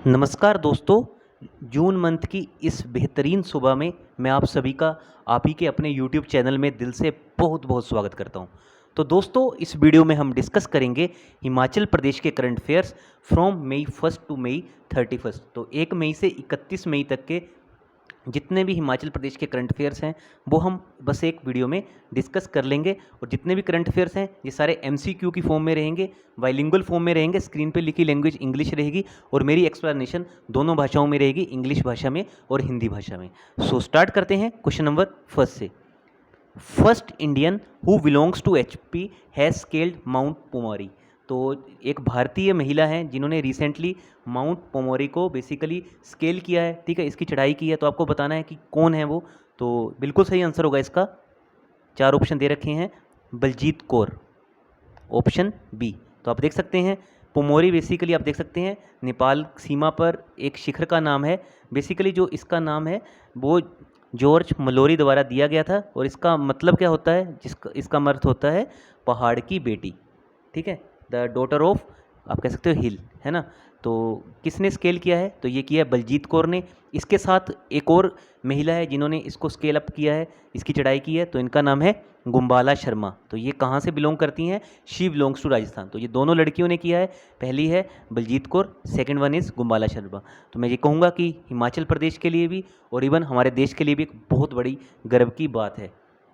नमस्कार दोस्तों। June month की इस बेहतरीन सुबह में मैं आप सभी का आप ही के अपने YouTube चैनल में दिल से बहुत बहुत स्वागत करता हूं। तो दोस्तों, इस वीडियो में हम डिस्कस करेंगे हिमाचल प्रदेश के current affairs from May 1 to May 31। तो 1 मई से 31 मई तक के जितने भी हिमाचल प्रदेश के करंट अफेयर्स हैं वो हम बस एक वीडियो में डिस्कस कर लेंगे। और जितने भी करंट अफेयर्स हैं ये सारे MCQ की फॉर्म में रहेंगे, बाइलिंगुअल फॉर्म में रहेंगे। स्क्रीन पे लिखी लैंग्वेज इंग्लिश रहेगी और मेरी एक्सप्लेनेशन दोनों भाषाओं में रहेगी, इंग्लिश भाषा में और हिंदी भाषा में। सो स्टार्ट करते हैं क्वेश्चन नंबर फर्स्ट से। First Indian who belongs to HP has scaled mount Pumori. तो एक भारतीय महिला हैं जिन्होंने रिसेंटली माउंट पोमोरी को बेसिकली स्केल किया है, ठीक है, इसकी चढ़ाई की है। तो आपको बताना है कि कौन है वो। तो बिल्कुल सही आंसर होगा इसका। 4 ऑप्शन दे रखे हैं। Baljeet Kaur, option B. तो आप देख सकते हैं पोमोरी बेसिकली आप देख सकते हैं नेपाल सीमा पर एक शिखर का नाम है। बेसिकली जो इसका नाम है वो जॉर्ज मलोरी द्वारा दिया गया था और इसका मतलब क्या होता है, इसका अर्थ होता है पहाड़ की बेटी, ठीक है, द डॉटर ऑफ, आप कह सकते हो हिल, है ना। तो किसने स्केल किया है, तो ये किया है बलजीत कौर ने। इसके साथ एक और महिला है जिन्होंने इसको स्केल अप किया है, इसकी चढ़ाई की है। तो इनका नाम है गुम्बाला शर्मा। तो ये कहाँ से बिलोंग करती हैं, शी बिलोंग्स टू राजस्थान। तो ये दोनों लड़कियों ने किया है, पहली है Baljit Kaur, second one is Gumbala Sharma. तो मैं ये कहूँगा कि हिमाचल प्रदेश के लिए भी और इवन हमारे देश के लिए भी एक बहुत बड़ी गर्व की बात है।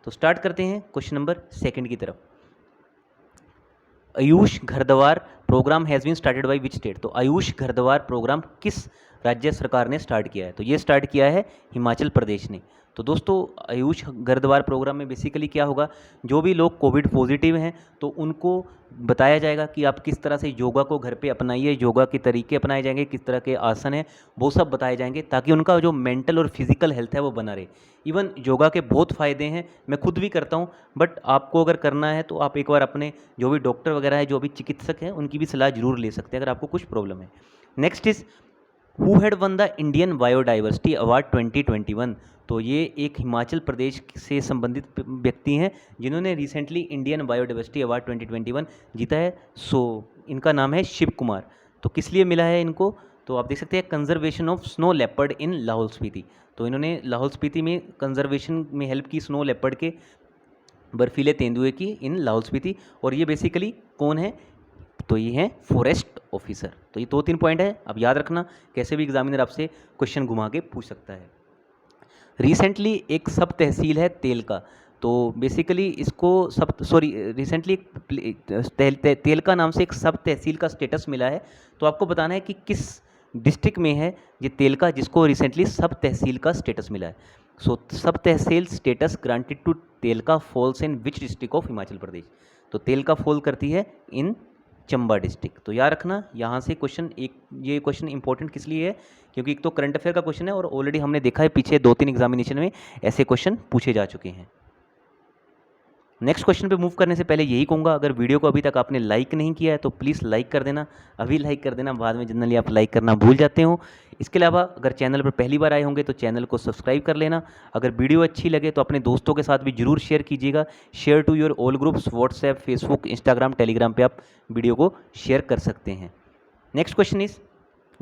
तो स्टार्ट करते हैं क्वेश्चन नंबर सेकंड की तरफ। AYUSH Ghar Dwar programme has been started by which state. तो आयुष घर द्वार प्रोग्राम किस राज्य सरकार ने स्टार्ट किया है, तो ये स्टार्ट किया है हिमाचल प्रदेश ने। तो दोस्तों, आयुष घर द्वार प्रोग्राम में बेसिकली क्या होगा, जो भी लोग कोविड पॉजिटिव हैं तो उनको बताया जाएगा कि आप किस तरह से योगा को घर पे अपनाइए, योगा के तरीके अपनाए जाएंगे, किस तरह के आसन हैं वो सब बताए जाएंगे, ताकि उनका जो मेंटल और फिजिकल हेल्थ है वो बना रहे। इवन योगा के बहुत फ़ायदे हैं, मैं खुद भी करता हूँ, बट आपको अगर करना है तो आप एक बार अपने जो भी डॉक्टर वगैरह है, जो भी चिकित्सक हैं, उनकी भी सलाह जरूर ले सकते हैं अगर आपको कुछ प्रॉब्लम है। Next is who had one the Indian biodiversity award 2021। तो ये एक हिमाचल प्रदेश से संबंधित व्यक्ति हैं जिन्होंने रिसेंटली इंडियन बायोडाइवर्सिटी अवार्ड 2021 जीता है। सो इनका नाम है शिव कुमार। तो किस लिए मिला है इनको, तो आप देख सकते हैं कंजर्वेशन ऑफ स्नो लेपर्ड इन लाहौल स्पीति। तो इन्होंने लाहौल स्पीति में कंजर्वेशन में हेल्प की स्नो लेपर्ड के, बर्फीले तेंदुए की इन लाहौल स्पीति। और ये बेसिकली कौन है, तो ये है फॉरेस्ट ऑफिसर। तो ये 2-3 पॉइंट है, अब याद रखना, कैसे भी एग्जामिनर आपसे क्वेश्चन घुमा के पूछ सकता है। रिसेंटली एक सब तहसील है तेल का। तो बेसिकली इसको रिसेंटली तेल का नाम से एक सब तहसील का स्टेटस मिला है। तो आपको बताना है कि किस डिस्ट्रिक्ट में है ये तेल का, जिसको रिसेंटली सब तहसील का स्टेटस मिला है। So sub tehsil status granted to Telka falls in which district of Himachal Pradesh. तो तेलका फॉल करती है इन चंबा डिस्ट्रिक्ट। तो याद रखना यहाँ से क्वेश्चन, एक ये क्वेश्चन इंपॉर्टेंट किस लिए है, क्योंकि एक तो करंट अफेयर का क्वेश्चन है और ऑलरेडी हमने देखा है पीछे 2-3 एग्जामिनेशन में ऐसे क्वेश्चन पूछे जा चुके हैं। नेक्स्ट क्वेश्चन पे मूव करने से पहले यही कहूँगा, अगर वीडियो को अभी तक आपने लाइक नहीं किया है तो प्लीज़ लाइक कर देना, अभी लाइक कर देना, बाद में जनरली आप लाइक करना भूल जाते हो। इसके अलावा अगर चैनल पर पहली बार आए होंगे तो चैनल को सब्सक्राइब कर लेना। अगर वीडियो अच्छी लगे तो अपने दोस्तों के साथ भी जरूर शेयर कीजिएगा। Share to your all groups, WhatsApp, Facebook, Instagram, Telegram पे आप वीडियो को शेयर कर सकते हैं। Next question is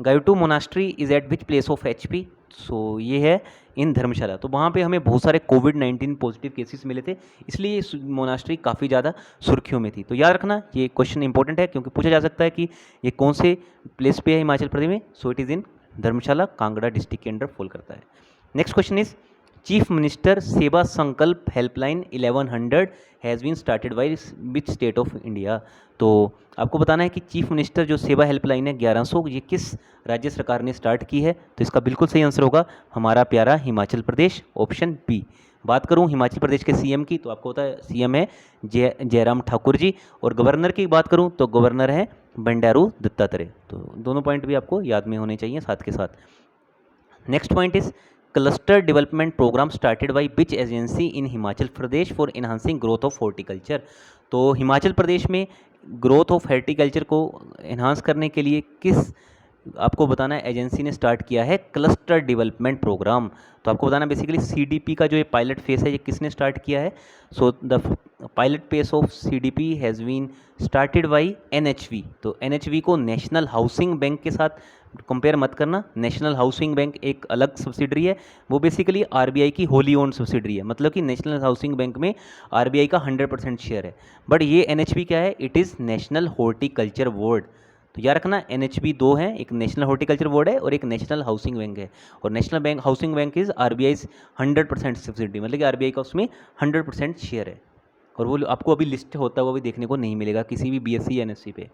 Gyatu monastery is at which place of HP। सो ये है इन धर्मशाला। तो वहाँ पे हमें बहुत सारे कोविड-19 पॉजिटिव केसेस मिले थे, इसलिए इस मोनास्ट्री काफ़ी ज़्यादा सुर्खियों में थी। तो याद रखना ये क्वेश्चन इंपॉर्टेंट है, क्योंकि पूछा जा सकता है कि ये कौन से प्लेस पे है हिमाचल प्रदेश में। So it is in Dharamshala, Kangra district के अंडर फॉल करता है। Next question is chief minister Seva Sankalp helpline 1100 has been started by which state of India. तो आपको बताना है कि चीफ मिनिस्टर जो सेवा हेल्पलाइन है 1100, ये किस राज्य सरकार ने स्टार्ट की है। तो इसका बिल्कुल सही आंसर होगा हमारा प्यारा हिमाचल प्रदेश, ऑप्शन बी। बात करूं हिमाचल प्रदेश के CM की, तो आपको पता है CM है जयराम ठाकुर जी, और गवर्नर की बात करूं तो गवर्नर है बंडारू दत्तात्रेय। तो दोनों पॉइंट भी आपको याद में होने चाहिए साथ के साथ। Next point is cluster development programme started by which agency in Himachal Pradesh for enhancing growth of horticulture. तो हिमाचल प्रदेश में ग्रोथ ऑफ हॉर्टिकल्चर को इन्हांस करने के लिए किस, आपको बताना है एजेंसी ने स्टार्ट किया है क्लस्टर डेवलपमेंट प्रोग्राम। तो आपको बताना बेसिकली CDP का जो ये पायलट फेस है ये किसने स्टार्ट किया है। So the pilot phase of CDP has been started by NHV। तो NHV को नेशनल हाउसिंग बैंक के साथ कंपेयर मत करना। नेशनल हाउसिंग बैंक एक अलग सब्सिडरी है, वो बेसिकली आरबीआई की होली ओन्ड सब्सिडरी है, मतलब कि नेशनल हाउसिंग बैंक में आरबीआई का 100% शेयर है। बट ये एनएचबी क्या है, it is national horticulture board. तो याद रखना एनएचबी दो हैं, एक नेशनल हॉर्टिकल्चर बोर्ड है और एक नेशनल हाउसिंग बैंक है। और national bank housing bank is RBI 100% subsidy, मतलब कि आरबीआई का उसमें 100% शेयर है। और वो आपको अभी लिस्ट होता हुआ भी देखने को नहीं मिलेगा किसी भी बीएससी या एनएससी पे।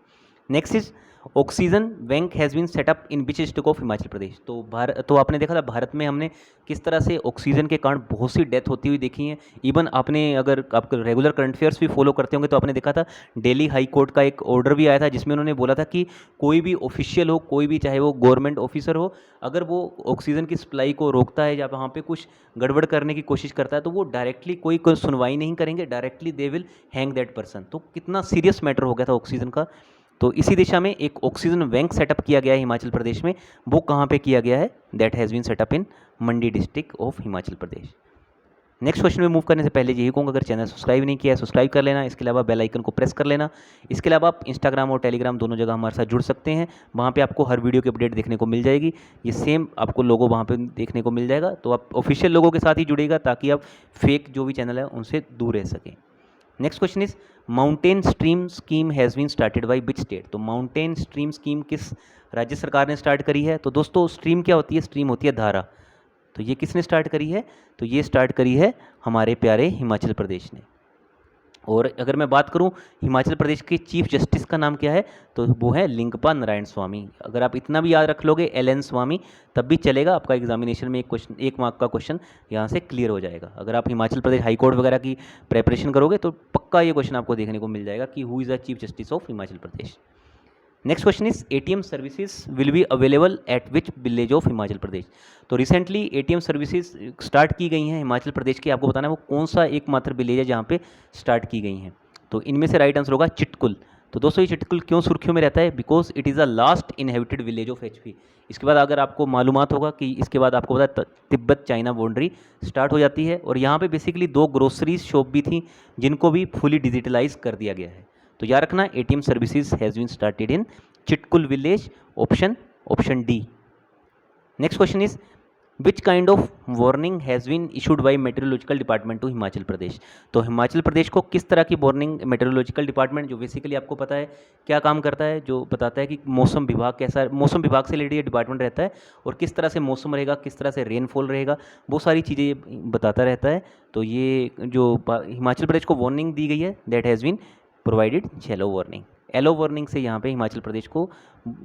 Next is oxygen bank has been set up in which district of Himachal Pradesh. तो आपने देखा था भारत में हमने किस तरह से ऑक्सीजन के कारण बहुत सी डेथ होती हुई देखी है। इवन आपने अगर आप रेगुलर करंट अफेयर्स भी फॉलो करते होंगे तो आपने देखा था दिल्ली हाई कोर्ट का एक ऑर्डर भी आया था जिसमें उन्होंने बोला था कि कोई भी ऑफिशियल हो, कोई भी चाहे वो गवर्नमेंट ऑफिसर हो, अगर वो ऑक्सीजन की सप्लाई को रोकता है या वहाँ पे कुछ गड़बड़ करने की कोशिश करता है तो वो डायरेक्टली कोई सुनवाई नहीं करेंगे, directly they will hang that person. तो कितना सीरियस मैटर हो गया था ऑक्सीजन का। तो इसी दिशा में एक ऑक्सीजन बैंक सेटअप किया गया है हिमाचल प्रदेश में। वो कहाँ पे किया गया है, that has been set up in Mandi district of Himachal Pradesh. Next question में मूव करने से पहले यही कहूँगा, अगर चैनल सब्सक्राइब नहीं किया है सब्सक्राइब कर लेना, इसके अलावा बेल आइकन को प्रेस कर लेना। इसके अलावा आप इंस्टाग्राम और टेलीग्राम दोनों जगह हमारे साथ जुड़ सकते हैं, वहाँ पे आपको हर वीडियो की अपडेट देखने को मिल जाएगी। ये सेम आपको लोगो वहाँ पे देखने को मिल जाएगा, तो आप ऑफिशियल लोगों के साथ ही जुड़ेगा ताकि आप फेक जो भी चैनल है उनसे दूर रह सकें। Next question is mountain stream scheme has been started by which state. तो माउंटेन स्ट्रीम स्कीम किस राज्य सरकार ने स्टार्ट करी है। तो दोस्तों स्ट्रीम क्या होती है, स्ट्रीम होती है धारा। तो ये किसने स्टार्ट करी है, तो ये स्टार्ट करी है हमारे प्यारे हिमाचल प्रदेश ने। और अगर मैं बात करूं हिमाचल प्रदेश के चीफ जस्टिस का नाम क्या है, तो वो है लिंगप्पा नारायण स्वामी। अगर आप इतना भी याद रख लोगे एल.एन. स्वामी तब भी चलेगा, आपका एग्जामिनेशन में एक क्वेश्चन 1 मार्क का क्वेश्चन यहाँ से क्लियर हो जाएगा। अगर आप हिमाचल प्रदेश हाई कोर्ट वगैरह की प्रेपरेशन करोगे तो पक्का ये क्वेश्चन आपको देखने को मिल जाएगा कि who is the chief justice of Himachal Pradesh. Next question is ATM services will be available at which village of Himachal Pradesh. तो रिसेंटली एटीएम सर्विसेज स्टार्ट की गई हैं हिमाचल प्रदेश की, आपको बताना है वो कौन सा एकमात्र विलेज है जहाँ पे स्टार्ट की गई हैं। तो इनमें से राइट आंसर होगा चिटकुल। तो दोस्तों ये चिटकुल क्यों सुर्खियों में रहता है, because it is the last inhabited village of HP. इसके बाद अगर आपको मालूमात होगा कि इसके बाद आपको पता है तिब्बत चाइना बाउंड्री स्टार्ट हो जाती है, और यहाँ पे बेसिकली 2 ग्रोसरीज शॉप भी थी जिनको भी फुली डिजिटलाइज कर दिया गया है। तो याद रखना ATM services has been started in Chitkul village, option D. Next question is which kind of warning has been issued by metrological department to Himachal Pradesh. तो हिमाचल प्रदेश को किस तरह की वार्निंग मेट्रोलॉजिकल डिपार्टमेंट, जो बेसिकली आपको पता है क्या काम करता है, जो बताता है कि मौसम विभाग कैसा है, मौसम विभाग से रिलेटेड ये डिपार्टमेंट रहता है और किस तरह से मौसम रहेगा, किस तरह से रेनफॉल रहेगा, वो सारी चीज़ें बताता रहता है। तो ये जो हिमाचल प्रदेश को वार्निंग दी गई है that has been provided yellow warning. Yellow warning से यहाँ पे हिमाचल प्रदेश को,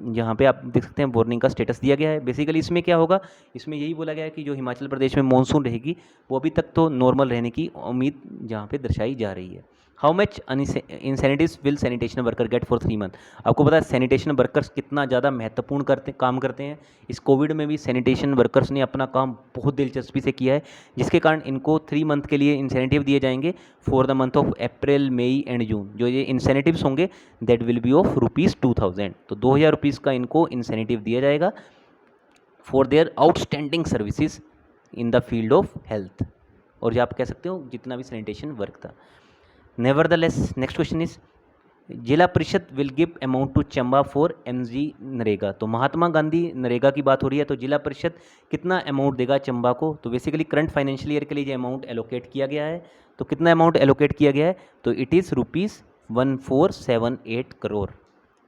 यहाँ पे आप देख सकते हैं वार्निंग का स्टेटस दिया गया है। बेसिकली इसमें क्या होगा, इसमें यही बोला गया है कि जो हिमाचल प्रदेश में मानसून रहेगी वो अभी तक तो नॉर्मल रहने की उम्मीद यहाँ पे दर्शाई जा रही है। How much incentives will sanitation worker get for 3 month. आपको पता है सैनिटेशन वर्कर्स कितना ज़्यादा महत्वपूर्ण काम करते हैं। इस कोविड में भी सैनिटेशन वर्कर्स ने अपना काम बहुत दिलचस्पी से किया है, जिसके कारण इनको 3 मंथ के लिए इंसेंटिव दिए जाएंगे for the month of April, May and June. जो ये इंसेंटिव्स होंगे दैट विल बी ऑफ ₹2000। तो 2000 रुपीज़ का इनको इंसेंटिव दिया जाएगा for their outstanding services in the field of health, और जो आप कह सकते हो जितना भी सैनिटेशन वर्क था। Nevertheless next question is Zila Parishad will give amount to Chamba for MG NREGA. तो महात्मा गांधी नरेगा की बात हो रही है, तो जिला परिषद कितना अमाउंट देगा चंबा को। तो बेसिकली करंट फाइनेंशियल ईयर के लिए ये अमाउंट एलोकेट किया गया है। तो कितना अमाउंट एलोकेट किया गया है, तो इट इज़ ₹1478 करोड़।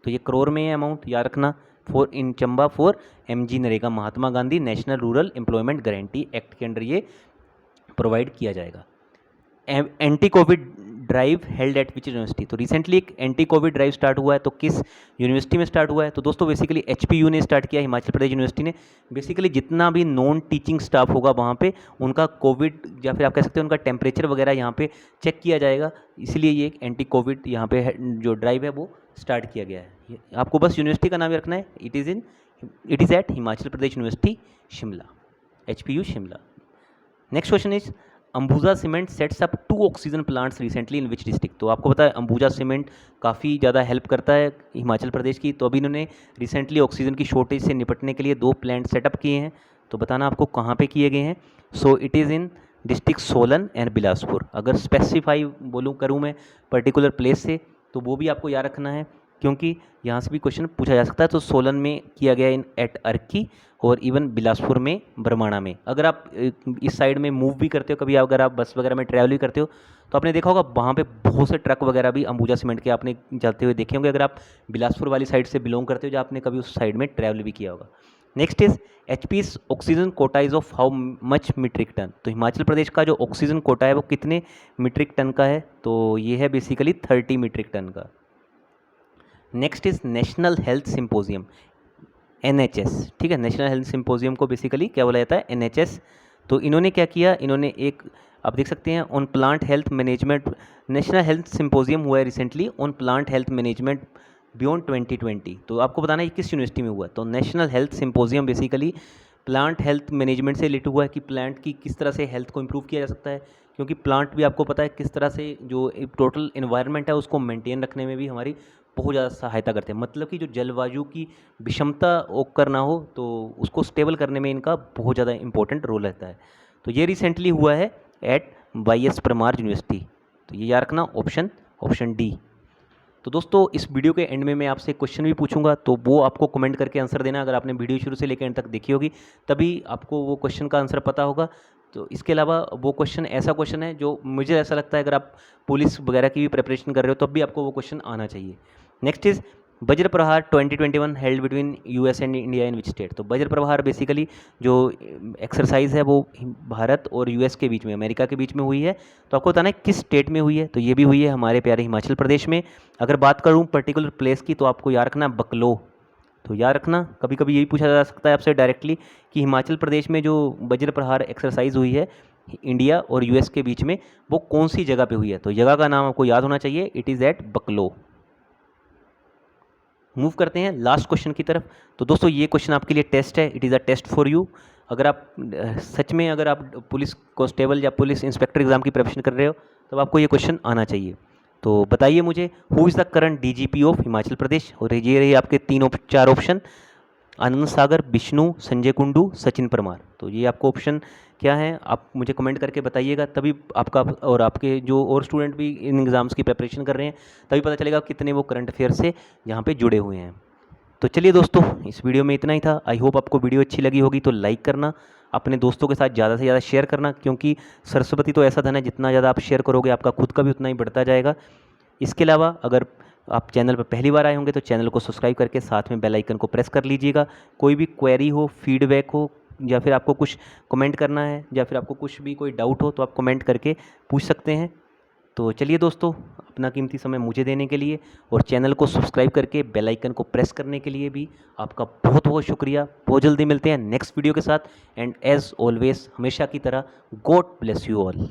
तो ये करोड़ में है अमाउंट, याद रखना, for in Chamba for MG NREGA, Mahatma Gandhi national rural employment guarantee act के अंडर ये प्रोवाइड किया जाएगा। Anti Covid drive held at which university. तो रिसेंटली एक एंटी कोविड ड्राइव स्टार्ट हुआ है, तो किस यूनिवर्सिटी में स्टार्ट हुआ है, तो दोस्तों बेसिकली एचपीयू ने स्टार्ट किया, हिमाचल प्रदेश यूनिवर्सिटी ने। बेसिकली जितना भी नॉन टीचिंग स्टाफ होगा वहाँ पे उनका कोविड या फिर आप कह सकते हैं उनका टेम्परेचर वगैरह यहाँ पे चेक किया जाएगा, इसलिए ये एक एंटी कोविड यहाँ पे जो ड्राइव है वो स्टार्ट किया गया है। आपको बस यूनिवर्सिटी का नाम ही रखना है, it is at Himachal Pradesh university Shimla, HPU Shimla. Next question is Ambuja cement sets up 2 oxygen plants recently in which district. तो आपको पता है अंबुजा सीमेंट काफ़ी ज़्यादा हेल्प करता है हिमाचल प्रदेश की, तो अभी इन्होंने रिसेंटली ऑक्सीजन की शॉर्टेज से निपटने के लिए 2 प्लांट सेटअप किए हैं। तो बताना आपको कहाँ पे किए गए हैं। सो it is in district Solan and Bilaspur. अगर स्पेसिफाई करूँ मैं पर्टिकुलर प्लेस से, तो वो भी आपको याद रखना है क्योंकि यहाँ से भी क्वेश्चन पूछा जा सकता है। तो सोलन में किया गया इन एट अर्की और इवन बिलासपुर में, बरमाणा में। अगर आप इस साइड में मूव भी करते हो कभी, अगर आप बस वगैरह में ट्रैवल भी करते हो तो आपने देखा होगा वहाँ पे बहुत से ट्रक वगैरह भी अंबुजा सीमेंट के आपने जाते हुए देखे होंगे, अगर आप बिलासपुर वाली साइड से बिलोंग करते हो, जो आपने कभी उस साइड में ट्रैवल भी किया होगा। Next is HP's oxygen quota is of how much metric ton. तो हिमाचल प्रदेश का जो ऑक्सीजन कोटा है वो कितने मीट्रिक टन का है, तो ये है बेसिकली 30 मीट्रिक टन का। Next is national health symposium, NHS, ठीक है। नेशनल हेल्थ सिंपोजियम को बेसिकली क्या बोला जाता है, NHS। तो इन्होंने क्या किया, इन्होंने एक, आप देख सकते हैं, on plant health management, national health symposium हुआ है recently on plant health management beyond 2020। तो आपको बताना है किस यूनिवर्सिटी में हुआ है। तो national health symposium basically plant health management से रिलेटेड हुआ है कि प्लांट की किस तरह से हेल्थ को इम्प्रूव किया जा सकता है, क्योंकि प्लांट भी आपको पता है किस तरह से जो टोटल इन्वायरमेंट है उसको मेंटेन रखने में भी हमारी बहुत ज़्यादा सहायता करते हैं। मतलब कि जो जलवायु की विषमता ओकर ना हो तो उसको स्टेबल करने में इनका बहुत ज़्यादा इंपॉर्टेंट रोल रहता है। तो ये रिसेंटली हुआ है एट YS परमार यूनिवर्सिटी। तो ये याद रखना, ऑप्शन डी। तो दोस्तों इस वीडियो के एंड में मैं आपसे क्वेश्चन भी पूछूंगा, तो वो आपको कमेंट करके आंसर देना। अगर आपने वीडियो शुरू से लेकर एंड तक देखी होगी तभी आपको वो क्वेश्चन का आंसर पता होगा। तो इसके अलावा वो क्वेश्चन ऐसा क्वेश्चन है जो मुझे ऐसा लगता है अगर आप पुलिस वगैरह की भी प्रिपरेशन कर रहे हो तब भी आपको वो क्वेश्चन आना चाहिए। नेक्स्ट इज वज्र प्रहार 2021 held between US and India in which state. तो वज्र प्रहार बेसिकली जो एक्सरसाइज है वो भारत और US के बीच में, अमेरिका के बीच में हुई है। तो आपको बताना है किस स्टेट में हुई है, तो ये भी हुई है हमारे प्यारे हिमाचल प्रदेश में। अगर बात करूँ पर्टिकुलर प्लेस की तो आपको याद रखना बकलो। तो याद रखना, कभी कभी यही पूछा जा सकता है आपसे डायरेक्टली कि हिमाचल प्रदेश में जो वज्र प्रहार एक्सरसाइज हुई है इंडिया और US के बीच में वो कौन सी जगह पे हुई है। तो जगह का नाम आपको याद होना चाहिए, इट इज़ एट बकलो। मूव करते हैं लास्ट क्वेश्चन की तरफ। तो दोस्तों ये क्वेश्चन आपके लिए टेस्ट है, it is a test for you. अगर आप सच में अगर आप पुलिस कांस्टेबल या पुलिस इंस्पेक्टर एग्जाम की प्रिपरेशन कर रहे हो तब आपको ये क्वेश्चन आना चाहिए। तो बताइए मुझे, who is the current DGP of Himachal Pradesh. और ये रही आपके 4 ऑप्शन, आनंद सागर, विष्णु, संजय कुंडू, सचिन परमार। तो ये आपको ऑप्शन क्या है आप मुझे कमेंट करके बताइएगा, तभी आपका और आपके जो और स्टूडेंट भी इन एग्ज़ाम्स की प्रिपरेशन कर रहे हैं तभी पता चलेगा कितने वो करंट अफेयर से यहाँ पे जुड़े हुए हैं। तो चलिए दोस्तों इस वीडियो में इतना ही था। आई होप आपको वीडियो अच्छी लगी होगी, तो लाइक करना, अपने दोस्तों के साथ ज़्यादा से ज़्यादा शेयर करना, क्योंकि सरस्वती तो ऐसा धन है जितना ज़्यादा आप शेयर करोगे आपका खुद का भी उतना ही बढ़ता जाएगा। इसके अलावा अगर आप चैनल पर पहली बार आए होंगे तो चैनल को सब्सक्राइब करके साथ में बेल आइकन को प्रेस कर लीजिएगा। कोई भी क्वेरी हो, फीडबैक हो, या फिर आपको कुछ कमेंट करना है, या फिर आपको कुछ भी कोई डाउट हो तो आप कमेंट करके पूछ सकते हैं। तो चलिए दोस्तों, अपना कीमती समय मुझे देने के लिए और चैनल को सब्सक्राइब करके बेल आइकन को प्रेस करने के लिए भी आपका बहुत बहुत शुक्रिया। बहुत जल्दी मिलते हैं नेक्स्ट वीडियो के साथ, एंड एज ऑलवेज हमेशा की तरह गॉड ब्लेस यू ऑल।